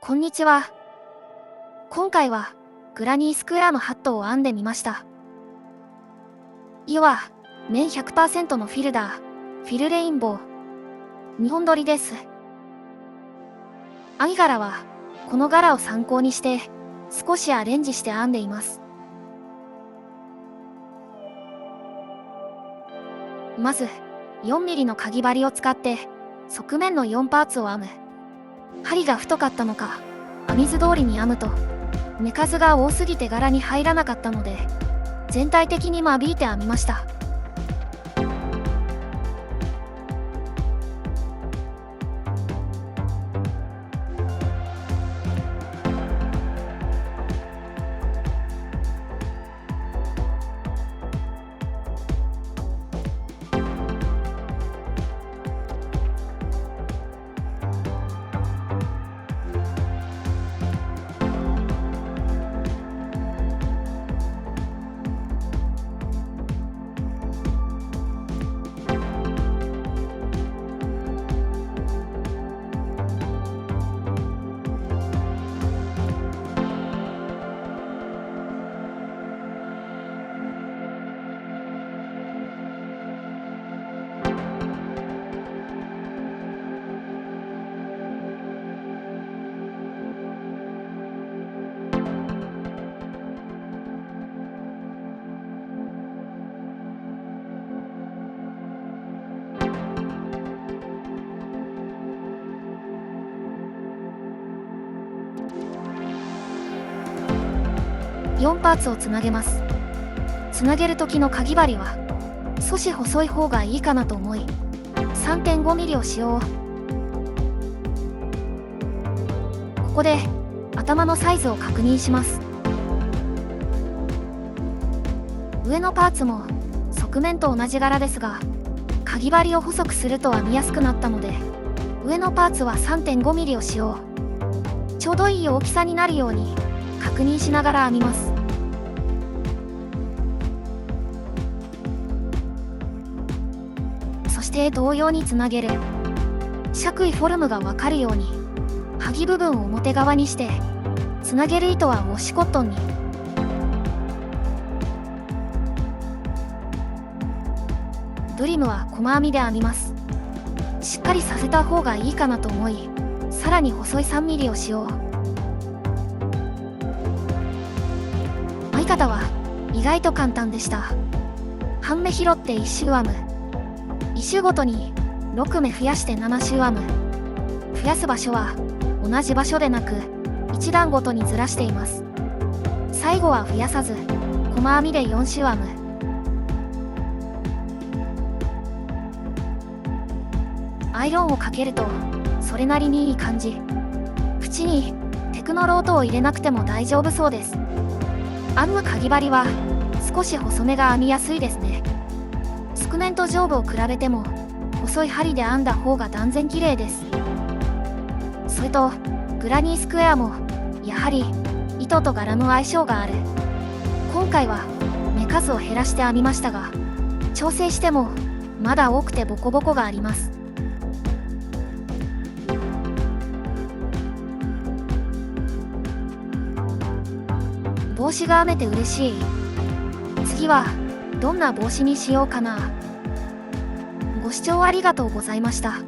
こんにちは。今回はグラニースクエアのハットを編んでみました。色は綿 100% のフィルダー、フィルレインボー。2本取りです。編み柄はこの柄を参考にして少しアレンジして編んでいます。まず 4mm のかぎ針を使って側面の4パーツを編む。針が太かったのか編み図通りに編むと目数が多すぎて柄に入らなかったので全体的に間引いて編みました。4パーツをつなげます。つなげる時のかぎ針は少し細い方がいいかなと思い 3.5mm を使用。ここで頭のサイズを確認します。上のパーツも側面と同じ柄ですがかぎ針を細くすると編みやすくなったので上のパーツは 3.5mm を使用。ちょうどいい大きさになるように確認しながら編みます。そして同様につなげる。四角いフォルムがわかるように端部分を表側にしてつなげる糸はウォッシュコットンに。ブリムは細編みで編みます。しっかりさせた方がいいかなと思いさらに細い 3mm を使用。編み方は意外と簡単でした。半目拾って1周編む。1周ごとに6目増やして7周編む。増やす場所は同じ場所でなく1段ごとにずらしています。最後は増やさず細編みで4周編む。アイロンをかけるとそれなりにいい感じ。縁にテクノロートを入れなくても大丈夫そうです。編むかぎ針は少し細めが編みやすいですね。側面と上部を比べても細い針で編んだ方が断然綺麗です。それとグラニースクエアもやはり糸と柄の相性がある。今回は目数を減らして編みましたが調整してもまだ多くてボコボコがあります。帽子が編めて嬉しい。次はどんな帽子にしようかな。ご視聴ありがとうございました。